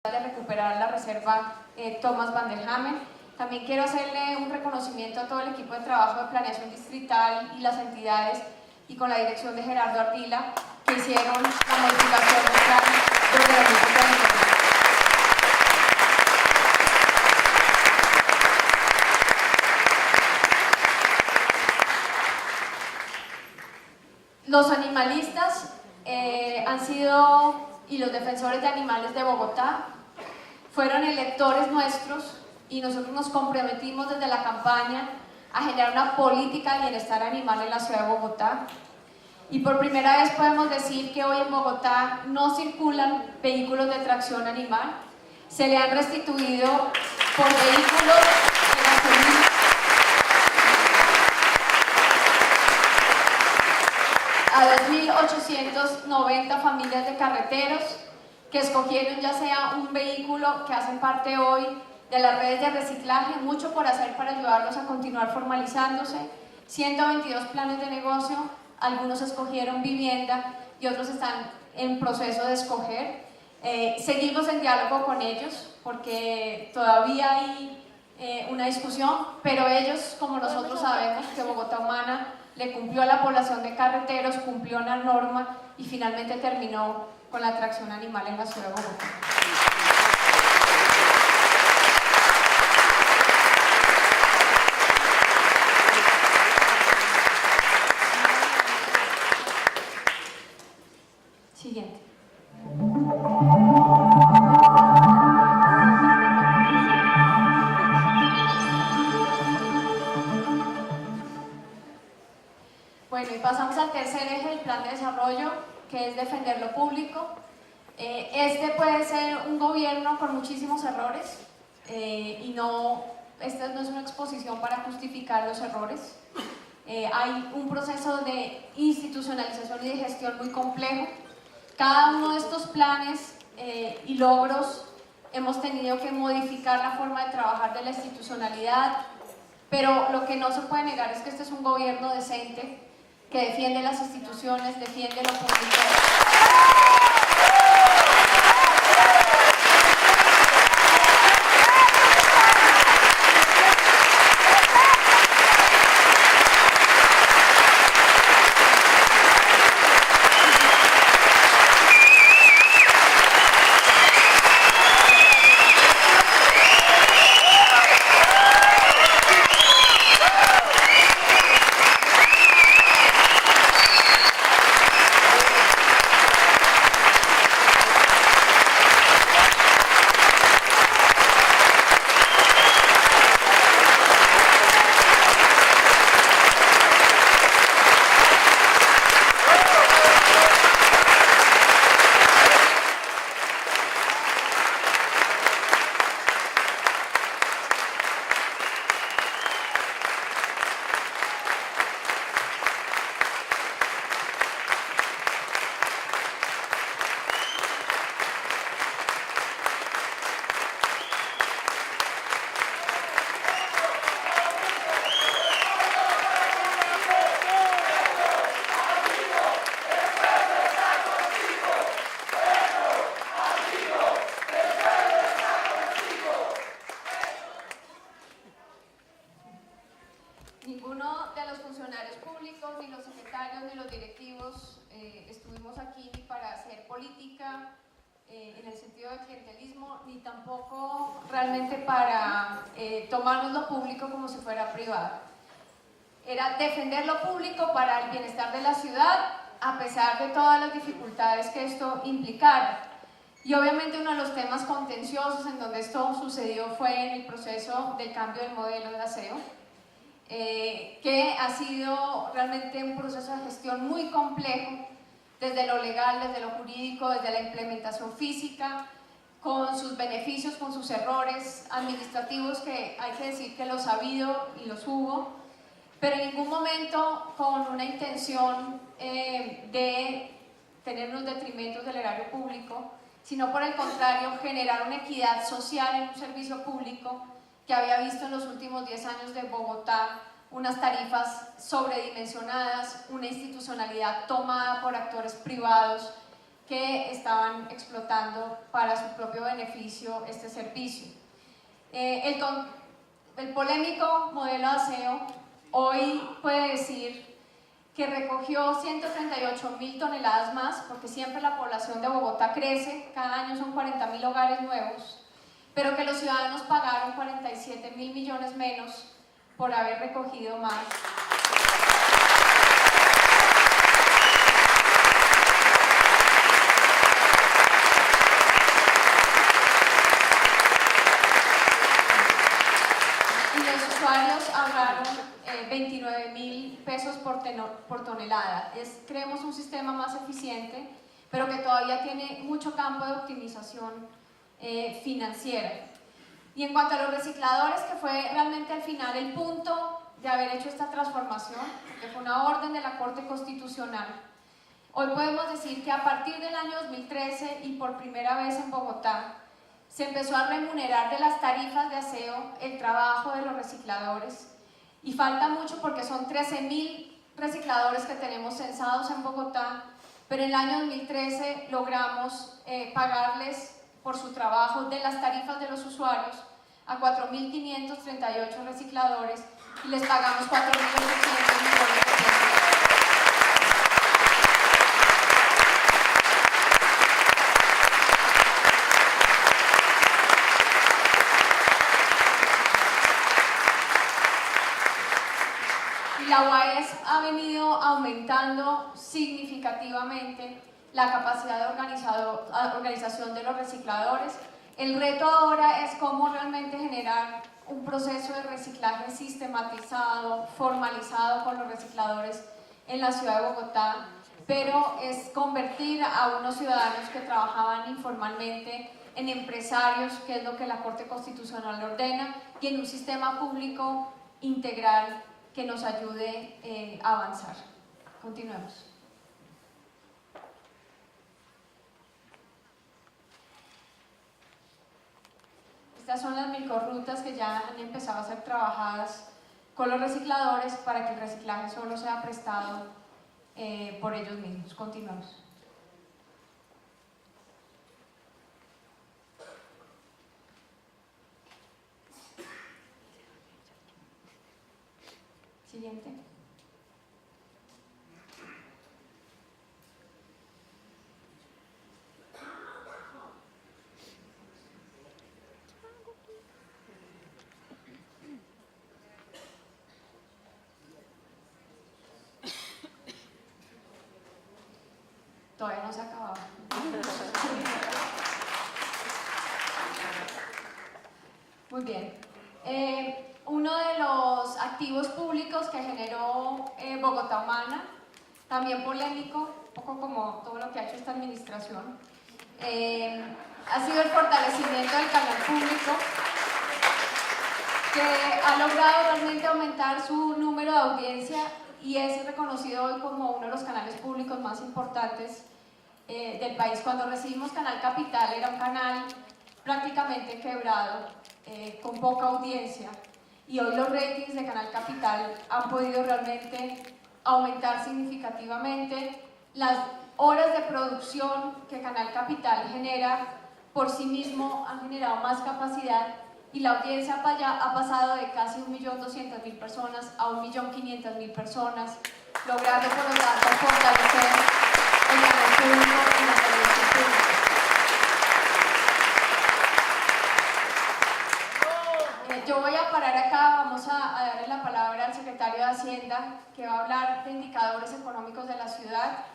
de recuperar la reserva Thomas van der Hamen. También quiero hacerle un reconocimiento a todo el equipo de trabajo de planeación distrital y las entidades y con la dirección de Gerardo Ardila que hicieron la modificación del plan de ordenamiento territorial. Los animalistas han sido, y los defensores de animales de Bogotá, fueron electores nuestros y nosotros nos comprometimos desde la campaña a generar una política de bienestar animal en la ciudad de Bogotá. Y por primera vez podemos decir que hoy en Bogotá no circulan vehículos de tracción animal, se le han restituido por vehículos de gasolina a 2.890 familias de carreteros que escogieron ya sea un vehículo que hacen parte hoy de las redes de reciclaje, mucho por hacer para ayudarlos a continuar formalizándose, 122 planes de negocio, algunos escogieron vivienda y otros están en proceso de escoger. Seguimos en diálogo con ellos porque todavía hay una discusión, pero ellos, como nosotros sabemos que Bogotá Humana le cumplió a la población de carreteros, cumplió la norma y finalmente terminó con la tracción animal en la ciudad de Bogotá. Siguiente. Bueno, y pasamos al tercer eje del plan de desarrollo, que es defender lo público. Este puede ser un gobierno con muchísimos errores y esta no es una exposición para justificar los errores. Hay un proceso de institucionalización y de gestión muy complejo. Cada uno de estos planes y logros hemos tenido que modificar la forma de trabajar de la institucionalidad, pero lo que no se puede negar es que este es un gobierno decente que defiende las instituciones, defiende lo público. Ninguno de los funcionarios públicos, ni los secretarios, ni los directivos estuvimos aquí ni para hacer política en el sentido de clientelismo, ni tampoco realmente para tomarnos lo público como si fuera privado. Era defender lo público para el bienestar de la ciudad, a pesar de todas las dificultades que esto implicara. Y obviamente uno de los temas contenciosos en donde esto sucedió fue en el proceso del cambio del modelo de aseo. Que ha sido realmente un proceso de gestión muy complejo, desde lo legal, desde lo jurídico, desde la implementación física, con sus beneficios, con sus errores administrativos, que hay que decir que los ha habido y los hubo, pero en ningún momento con una intención de tener unos detrimentos del erario público, sino por el contrario, generar una equidad social en un servicio público que había visto en los últimos 10 años de Bogotá unas tarifas sobredimensionadas, una institucionalidad tomada por actores privados que estaban explotando para su propio beneficio este servicio. El polémico modelo de aseo hoy puede decir que recogió 138.000 toneladas más, porque siempre la población de Bogotá crece, cada año son 40.000 hogares nuevos, pero que los ciudadanos pagaron 47.000 millones menos por haber recogido más. Y los usuarios ahorraron 29.000 pesos por tonelada. Creemos un sistema más eficiente, pero que todavía tiene mucho campo de optimización financiera. Y en cuanto a los recicladores, que fue realmente al final el punto de haber hecho esta transformación, que fue una orden de la Corte Constitucional, hoy podemos decir que a partir del año 2013 y por primera vez en Bogotá, se empezó a remunerar de las tarifas de aseo el trabajo de los recicladores, y falta mucho porque son 13.000 recicladores que tenemos censados en Bogotá, pero en el año 2013 logramos pagarles por su trabajo de las tarifas de los usuarios a 4.538 recicladores y les pagamos 4.800 millones de pesos. La UAS ha venido aumentando significativamente la capacidad de organización de los recicladores. El reto ahora es cómo realmente generar un proceso de reciclaje sistematizado, formalizado con los recicladores en la ciudad de Bogotá, pero es convertir a unos ciudadanos que trabajaban informalmente en empresarios, que es lo que la Corte Constitucional ordena, y en un sistema público integral que nos ayude a avanzar. Continuemos. Estas son las microrrutas que ya han empezado a ser trabajadas con los recicladores para que el reciclaje solo sea prestado por ellos mismos. Continuemos. Siguiente. Todavía no se ha acabado. Muy bien. Uno de los activos públicos que generó Bogotá Humana, también polémico, un poco como todo lo que ha hecho esta administración, ha sido el fortalecimiento del canal público, que ha logrado realmente aumentar su número de audiencia y es reconocido hoy como uno de los canales públicos más importantes del país. Cuando recibimos Canal Capital era un canal prácticamente quebrado, con poca audiencia, y hoy los ratings de Canal Capital han podido realmente aumentar significativamente. Las horas de producción que Canal Capital genera por sí mismo han generado más capacidad y la audiencia ha pasado de casi 1.200.000 personas a 1.500.000 personas, logrando por lo tanto fortalecer el canal público en la televisión pública. Yo voy a parar acá, vamos a darle la palabra al secretario de Hacienda, que va a hablar de indicadores económicos de la ciudad.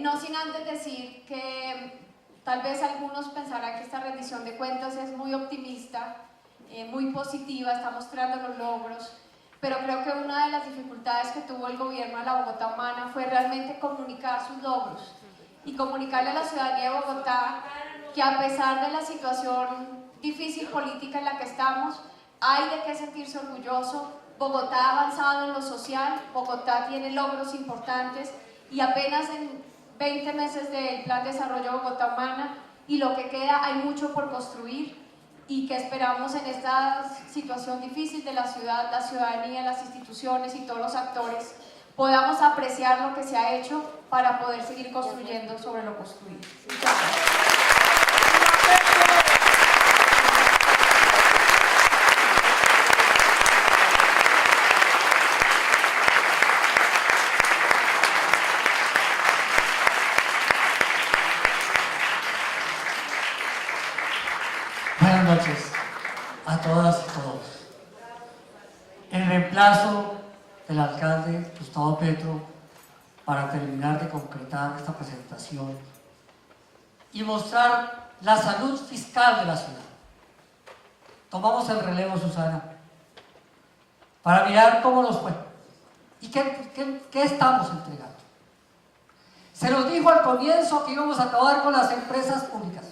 No sin antes decir que tal vez algunos pensarán que esta rendición de cuentas es muy optimista, muy positiva, está mostrando los logros, pero creo que una de las dificultades que tuvo el gobierno de la Bogotá Humana fue realmente comunicar sus logros y comunicarle a la ciudadanía de Bogotá que a pesar de la situación difícil política en la que estamos, hay de qué sentirse orgulloso. Bogotá ha avanzado en lo social, Bogotá tiene logros importantes y apenas en 20 meses del Plan de Desarrollo Bogotá Humana y lo que queda hay mucho por construir y que esperamos en esta situación difícil de la ciudad, la ciudadanía, las instituciones y todos los actores podamos apreciar lo que se ha hecho para poder seguir construyendo sobre lo construido. Muchas gracias. Buenas noches a todas y todos. En reemplazo del alcalde Gustavo Petro, para terminar de concretar esta presentación y mostrar la salud fiscal de la ciudad, tomamos el relevo, Susana, para mirar cómo nos fue y qué estamos entregando. Se nos dijo al comienzo que íbamos a acabar con las empresas públicas.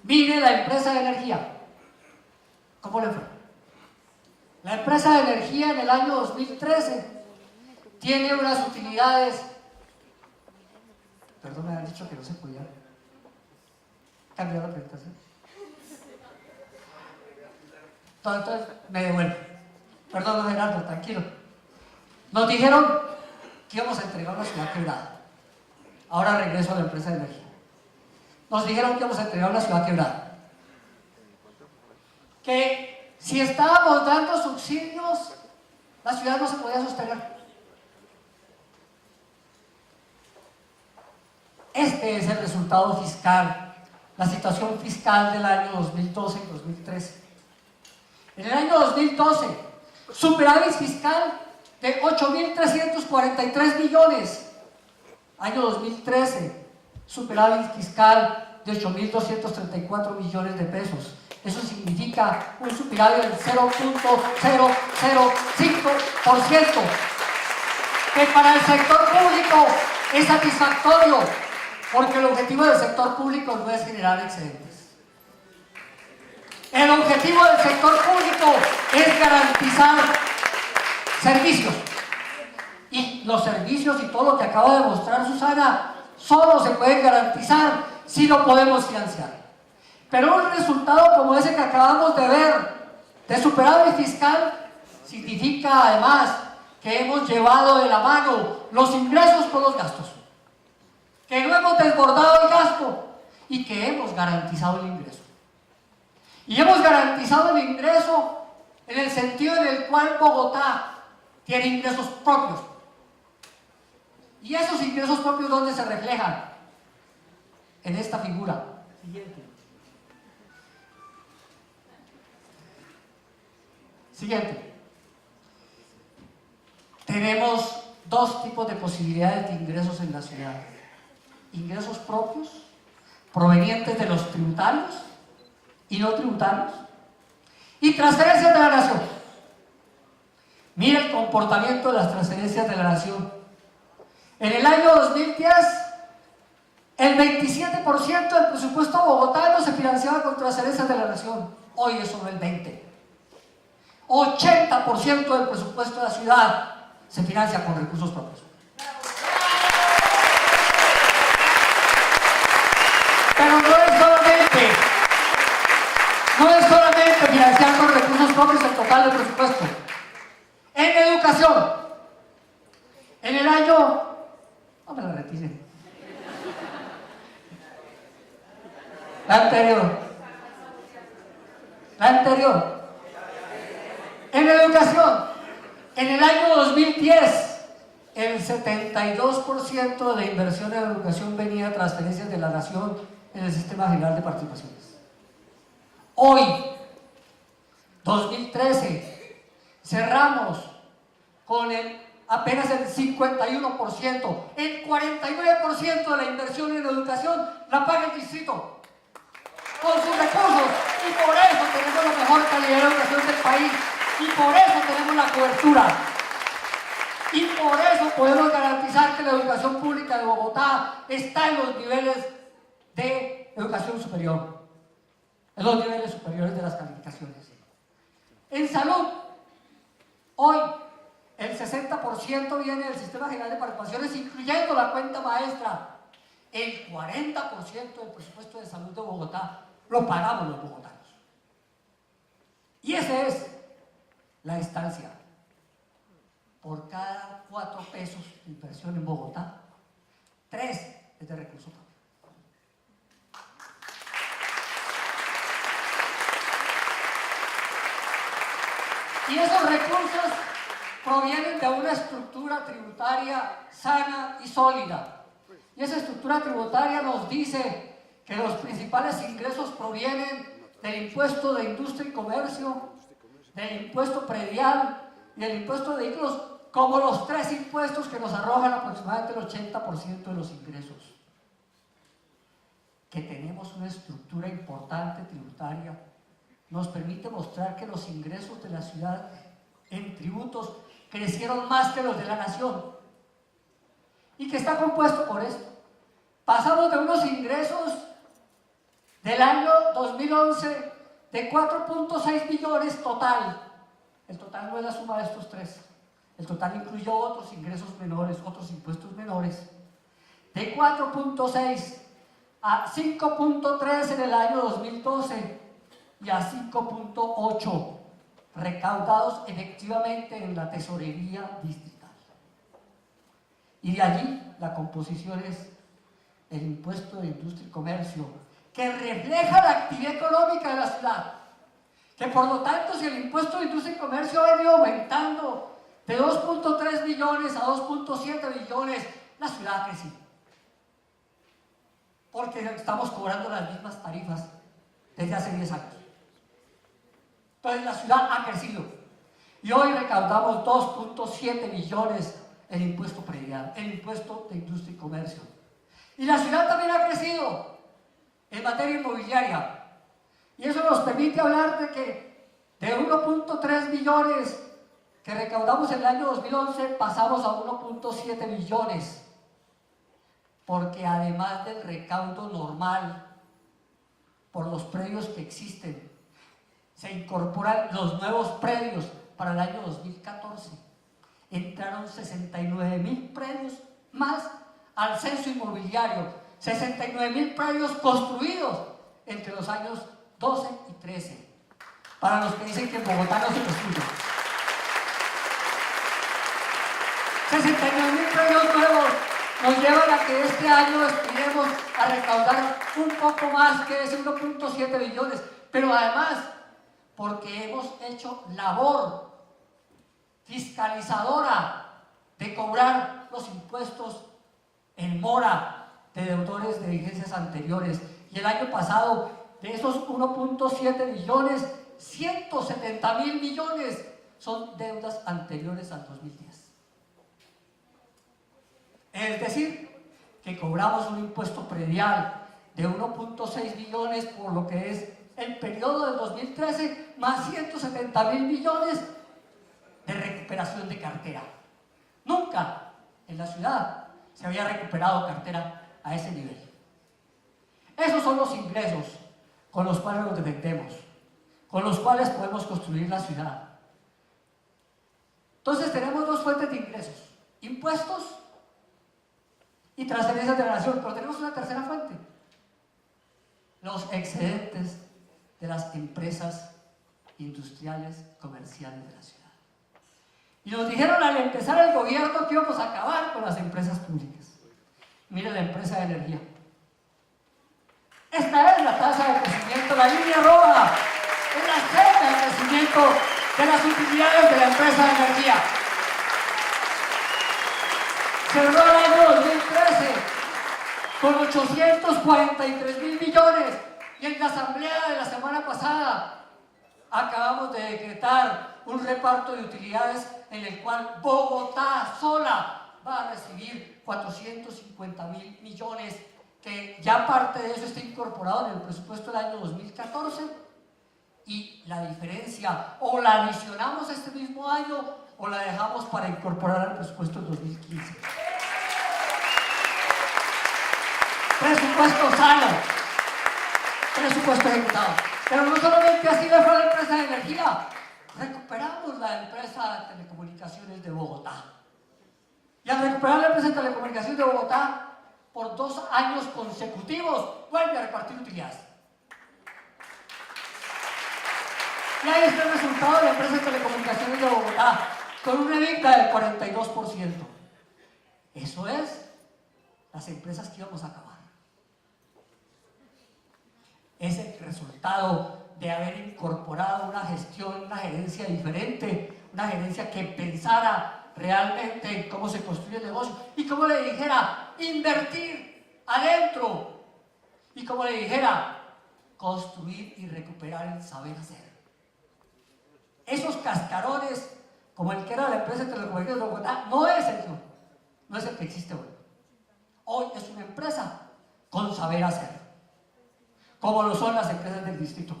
Mire la empresa de energía, ¿cómo le fue? La empresa de energía en el año 2013 tiene unas utilidades, perdón, me han dicho que no se podía cambiar la presentación. Entonces me devuelvo. Perdón, Gerardo, tranquilo. Nos dijeron que íbamos a entregar una ciudad quebrada. Ahora regreso a la empresa de energía. Nos dijeron que íbamos a entregar una ciudad quebrada. Que si estábamos dando subsidios, la ciudad no se podía sostener. Este es el resultado fiscal, la situación fiscal del año 2012 y 2013. En el año 2012, superávit fiscal de 8.343 millones. Año 2013, superávit fiscal de 8.234 millones de pesos. Eso significa un superávit del 0.005%, que para el sector público es satisfactorio, porque el objetivo del sector público no es generar excedentes. El objetivo del sector público es garantizar servicios. Y los servicios y todo lo que acaba de mostrar Susana solo se pueden garantizar si lo podemos financiar. Pero un resultado como ese que acabamos de ver, de superávit fiscal, significa además que hemos llevado de la mano los ingresos con los gastos, que no hemos desbordado el gasto y que hemos garantizado el ingreso. Y hemos garantizado el ingreso en el sentido en el cual Bogotá tiene ingresos propios. ¿Y esos ingresos propios dónde se reflejan? En esta figura. Siguiente. Tenemos dos tipos de posibilidades de ingresos en la ciudad. Ingresos propios, provenientes de los tributarios y no tributarios, y transferencias de la nación. Mira el comportamiento de las transferencias de la nación. En el año 2010, el 27% del presupuesto bogotano se financiaba con transferencias de la nación. Hoy es solo el 20%. 80% del presupuesto de la ciudad se financia con recursos propios. Pero no es solamente financiar con recursos propios el total del presupuesto. En educación, en el año... No me la retiren. La anterior. En educación, en el año 2010, el 72% de inversión en educación venía de transferencias de la nación en el Sistema General de Participaciones. Hoy, 2013, cerramos con apenas el 51%, el 49% de la inversión en educación la paga el distrito con sus recursos, y por eso tenemos la mejor calidad de educación del país, y por eso tenemos la cobertura, y por eso podemos garantizar que la educación pública de Bogotá está en los niveles de educación superior, en los niveles superiores de las calificaciones. En salud, hoy el 60% viene del Sistema General de Participaciones, incluyendo la cuenta maestra. El 40% del presupuesto de salud de Bogotá lo pagamos los bogotanos. Y esa es la instancia. por cada 4 pesos de inversión en Bogotá, 3 es de recurso propio. Y esos recursos provienen de una estructura tributaria sana y sólida. Y esa estructura tributaria nos dice que los principales ingresos provienen del impuesto de industria y comercio, del impuesto predial y del impuesto de vehículos, como los 3 impuestos que nos arrojan aproximadamente el 80% de los ingresos. Que tenemos una estructura importante tributaria nos permite mostrar que los ingresos de la ciudad en tributos crecieron más que los de la nación, y que está compuesto por esto. Pasamos de unos ingresos del año 2011 de 4.6 billones total. El total no es la suma de estos 3. El total incluyó otros ingresos menores, otros impuestos menores. De 4.6 a 5.3 en el año 2012 y a 5.8 recaudados efectivamente en la tesorería distrital. Y de allí la composición es el impuesto de industria y comercio, que refleja la actividad económica de la ciudad, que por lo tanto, si el impuesto de industria y comercio ha venido aumentando de 2.3 billones a 2.7 billones, la ciudad ha crecido, porque estamos cobrando las mismas tarifas desde hace 10 años. Entonces la ciudad ha crecido y hoy recaudamos 2.7 billones en impuesto predial, el impuesto de industria y comercio. Y la ciudad también ha crecido en materia inmobiliaria, y eso nos permite hablar de que de 1.3 billones que recaudamos en el año 2011 pasamos a 1.7 billones, porque además del recaudo normal por los predios que existen, se incorporan los nuevos predios para el año 2014. Entraron 69,000 predios más al censo inmobiliario, 69,000 predios construidos entre los años 12 y 13, para los que dicen que en Bogotá no se construye. 69,000 predios nuevos nos llevan a que este año aspiremos a recaudar un poco más que ese 1.7 billones, pero además porque hemos hecho labor fiscalizadora de cobrar los impuestos en mora de deudores de vigencias anteriores. Y el año pasado, de esos 1.7 billones, 170,000 millones son deudas anteriores al 2010. Es decir, que cobramos un impuesto predial de 1.6 billones por lo que es el periodo del 2013, más 170,000 millones de recuperación de cartera. Nunca en la ciudad se había recuperado cartera a ese nivel. Esos son los ingresos con los cuales nos defendemos, con los cuales podemos construir la ciudad. Entonces tenemos 2 fuentes de ingresos: impuestos y transferencias de la nación, pero tenemos una tercera fuente: los excedentes de las empresas industriales, comerciales de la ciudad. Y nos dijeron al empezar el gobierno que íbamos a acabar con las empresas públicas. Miren la empresa de energía. Esta es la tasa de crecimiento, la línea roja, es la senda de crecimiento de las utilidades de la empresa de energía. Cerró el año 2013 con 843,000 millones, y en la asamblea de la semana pasada acabamos de decretar un reparto de utilidades en el cual Bogotá sola va a recibir 450,000 millones, que ya parte de eso está incorporado en el presupuesto del año 2014, y la diferencia o la adicionamos este mismo año o la dejamos para incorporar al presupuesto del 2015. Presupuesto sano, presupuesto ejecutado. Pero no solamente así le fue a la empresa de energía, recuperamos la empresa de telecomunicaciones de Bogotá. Y al recuperar la empresa de telecomunicaciones de Bogotá, por 2 años consecutivos, vuelve a repartir utilidades. Y ahí está el resultado de la empresa de telecomunicaciones de Bogotá. con una EBITDA del 42%. Eso es las empresas que íbamos a acabar. Es el resultado de haber incorporado una gestión, una gerencia diferente, una gerencia que pensara realmente en cómo se construye el negocio y cómo le dijera invertir adentro y cómo le dijera construir y recuperar el saber hacer. Esos cascarones, como el que era la empresa de telecomunicaciones de Bogotá, no es el que existe hoy. Hoy es una empresa con saber hacer, como lo son las empresas del distrito.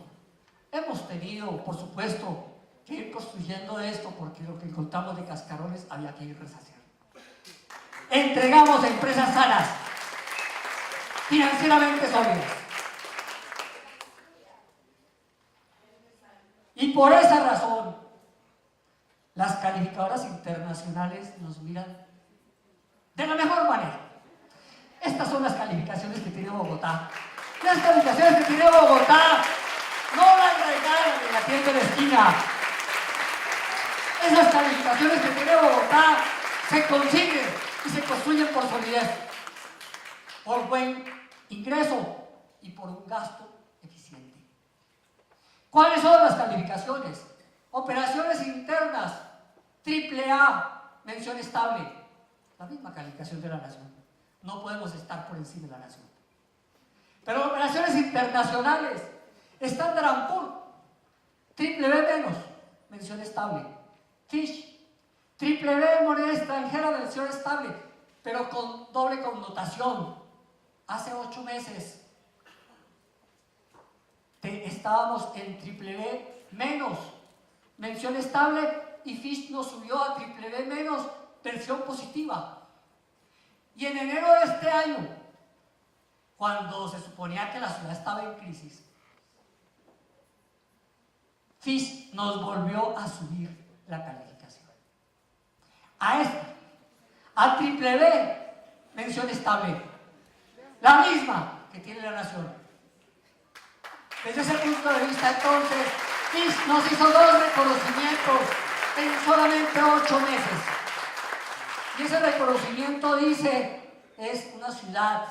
Hemos tenido, por supuesto, que ir construyendo esto porque lo que encontramos de cascarones había que ir rehaciendo. Entregamos a empresas sanas, financieramente sólidas. Y por esa razón, las calificadoras internacionales nos miran de la mejor manera. Estas son las calificaciones que tiene Bogotá. Las calificaciones que tiene Bogotá no las regalan en la tienda de la esquina. Esas calificaciones que tiene Bogotá se consiguen y se construyen por solidez, por buen ingreso y por un gasto eficiente. ¿Cuáles son las calificaciones? Operaciones internas, AAA, mención estable, la misma calificación de la nación. No podemos estar por encima de la nación. Pero operaciones internacionales, Standard & Poor's, BBB-, mención estable. Fitch, BBB, moneda extranjera, mención estable, pero con doble connotación. Hace 8 meses estábamos en BBB-, mención estable, y Fitch nos subió a BBB-, versión positiva. Y en enero de este año, cuando se suponía que la ciudad estaba en crisis, Fitch nos volvió a subir la calificación. A esta, a BBB, mención estable, la misma que tiene la nación. Desde ese punto de vista, entonces, Fitch nos hizo 2 reconocimientos en solamente 8 meses. Y ese reconocimiento dice, es una ciudad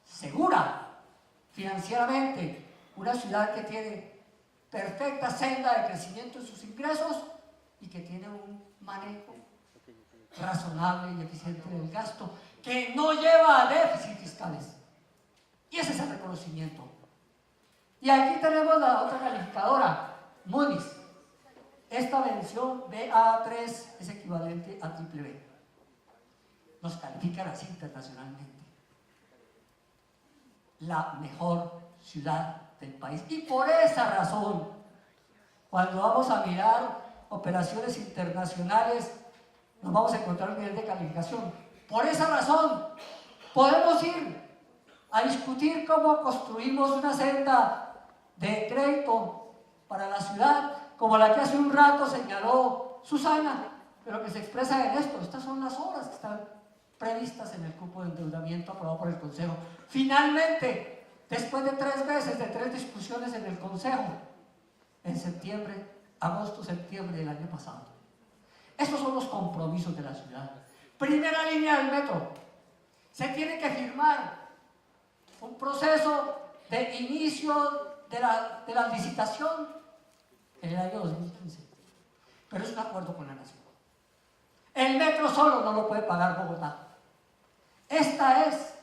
segura financieramente, una ciudad que tiene perfecta senda de crecimiento en sus ingresos y que tiene un manejo razonable y eficiente del gasto, que no lleva a déficits fiscales. Y ese es el reconocimiento. Y aquí tenemos la otra calificadora, Moody's. Esta mención Ba3 es equivalente a BBB. Nos califican así internacionalmente. La mejor ciudad del país. Y por esa razón, cuando vamos a mirar operaciones internacionales, nos vamos a encontrar un nivel de calificación. Por esa razón, podemos ir a discutir cómo construimos una senda de crédito para la ciudad, como la que hace un rato señaló Susana, pero que se expresa en esto. Estas son las obras que están previstas en el cupo de endeudamiento aprobado por el Consejo. Finalmente, después de 3 meses, de 3 discusiones en el Consejo, en septiembre, agosto-septiembre del año pasado. Estos son los compromisos de la ciudad. Primera línea del metro. Se tiene que firmar un proceso de inicio de la licitación en el año 2015. Pero es un acuerdo con la nación. El metro solo no lo puede pagar Bogotá. Esta es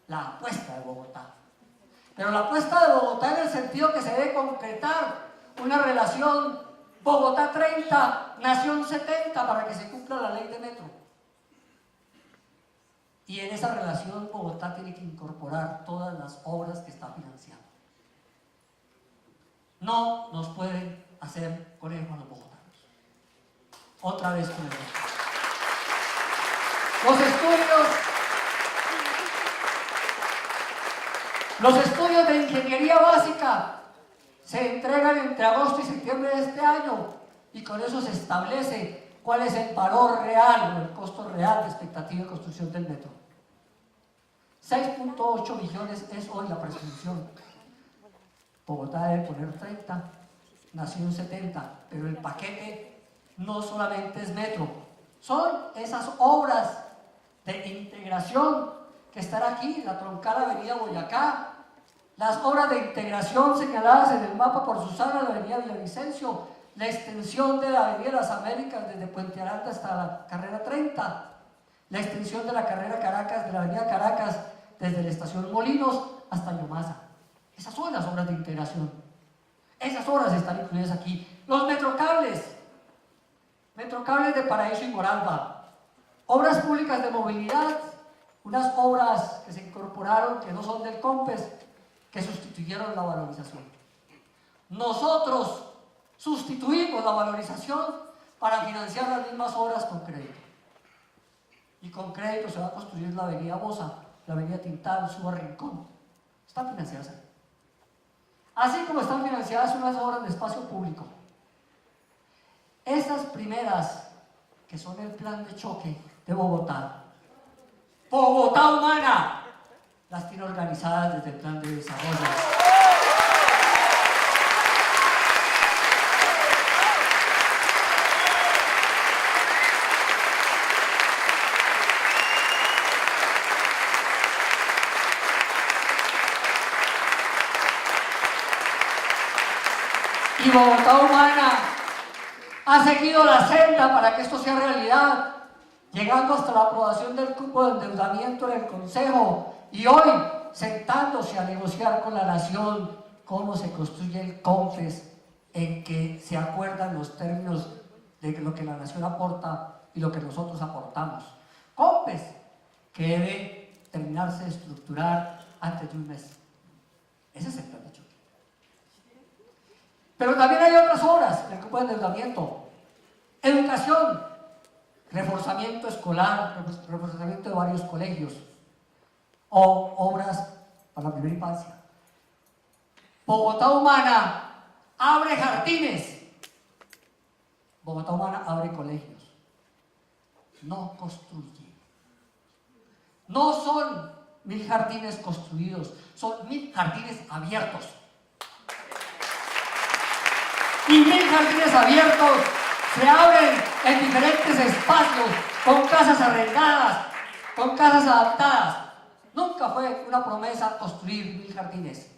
la apuesta de Bogotá. Pero la apuesta de Bogotá en el sentido que se debe concretar una relación Bogotá 30, Nación 70 para que se cumpla la ley de metro. Y en esa relación Bogotá tiene que incorporar todas las obras que está financiando. No nos pueden hacer conejo a los bogotanos. Otra vez con el resto. Los estudios de ingeniería básica se entregan entre agosto y septiembre de este año y con eso se establece cuál es el valor real o el costo real de expectativa de construcción del metro. 6.8 millones es hoy la presunción. Bogotá debe poner 30, Nación 70, pero el paquete no solamente es metro, son esas obras de integración que están aquí, la troncal Avenida Boyacá, las obras de integración señaladas en el mapa por Susana, la Avenida Villavicencio, la extensión de la Avenida Las Américas desde Puente Aranda hasta la carrera 30, la extensión de la carrera Caracas, de la Avenida Caracas desde la estación Molinos hasta Ñomaza. Esas son las obras de integración. Esas obras están incluidas aquí. Los metrocables de Paraíso y Moralba, obras públicas de movilidad, unas obras que se incorporaron que no son del COMPES, que sustituyeron la valorización. Nosotros sustituimos la valorización para financiar las mismas obras con crédito. Y con crédito se va a construir la avenida Bosa, la avenida Tintán, Suba Rincón. Están financiadas ahí. Así como están financiadas unas obras de espacio público. Esas primeras, que son el plan de choque de Bogotá, Bogotá Humana, las tiene organizadas desde el plan de desarrollo. Y Bogotá Humana ha seguido la senda para que esto sea realidad, llegando hasta la aprobación del cupo de endeudamiento en el Consejo y hoy sentándose a negociar con la Nación cómo se construye el CONFES, en que se acuerdan los términos de lo que la Nación aporta y lo que nosotros aportamos. CONFES que debe terminarse de estructurar antes de un mes. Ese es el plan de choque. Pero también hay otras obras en el cupo de endeudamiento. Educación, reforzamiento escolar, reforzamiento de varios colegios, o obras para la primera infancia. Bogotá Humana abre jardines. Bogotá Humana abre colegios. No construye. No son 1000 jardines construidos, son 1000 jardines abiertos. Y 1000 jardines abiertos se abren en diferentes espacios, con casas arrendadas, con casas adaptadas. Nunca fue una promesa construir 1000 jardines,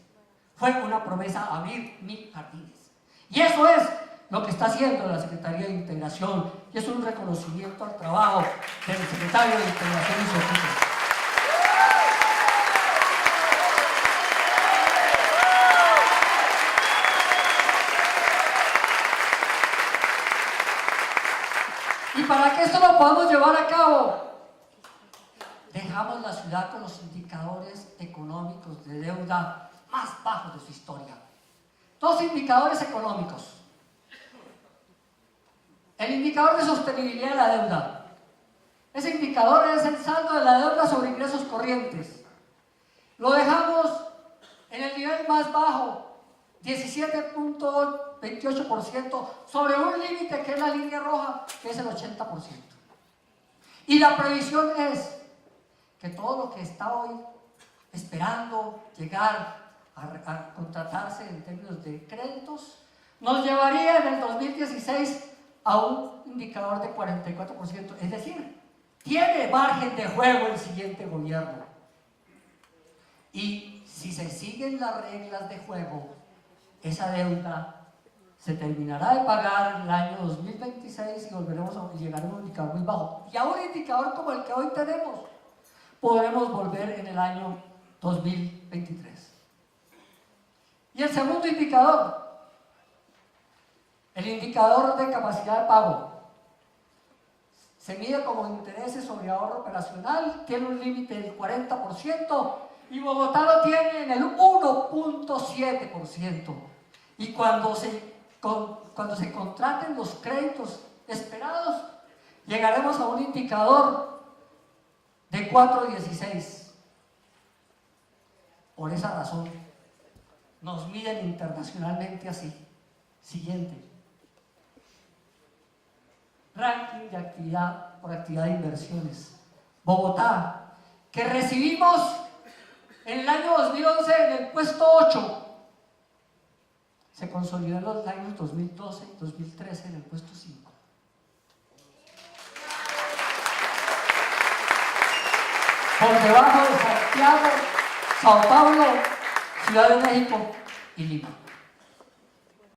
fue una promesa abrir 1000 jardines. Y eso es lo que está haciendo la Secretaría de Integración, y es un reconocimiento al trabajo del Secretario de Integración y su equipo. Y para que esto lo podamos llevar a cabo, dejamos la ciudad con los indicadores económicos de deuda más bajos de su historia. 2 indicadores económicos. El indicador de sostenibilidad de la deuda. Ese indicador es el saldo de la deuda sobre ingresos corrientes. Lo dejamos en el nivel más bajo, 17.28%, sobre un límite que es la línea roja, que es el 80%. Y la previsión es que todo lo que está hoy esperando llegar a contratarse en términos de créditos, nos llevaría en el 2016 a un indicador de 44%. Es decir, tiene margen de juego el siguiente gobierno. Y si se siguen las reglas de juego, esa deuda se terminará de pagar en el año 2026 y volveremos a llegar a un indicador muy bajo. Y a un indicador como el que hoy tenemos, podremos volver en el año 2023. Y el segundo indicador, el indicador de capacidad de pago, se mide como intereses sobre ahorro operacional, tiene un límite del 40% y Bogotá lo tiene en el 1.7%. Y cuando se contraten los créditos esperados, llegaremos a un indicador de 4.16. Por esa razón, nos miden internacionalmente así. Siguiente. Ranking de actividad por actividad de inversiones. Bogotá, que recibimos en el año 2011 en el puesto 8. Se consolidó en los años 2012 y 2013 en el puesto 5. por debajo de Santiago, Sao Paulo, Ciudad de México y Lima.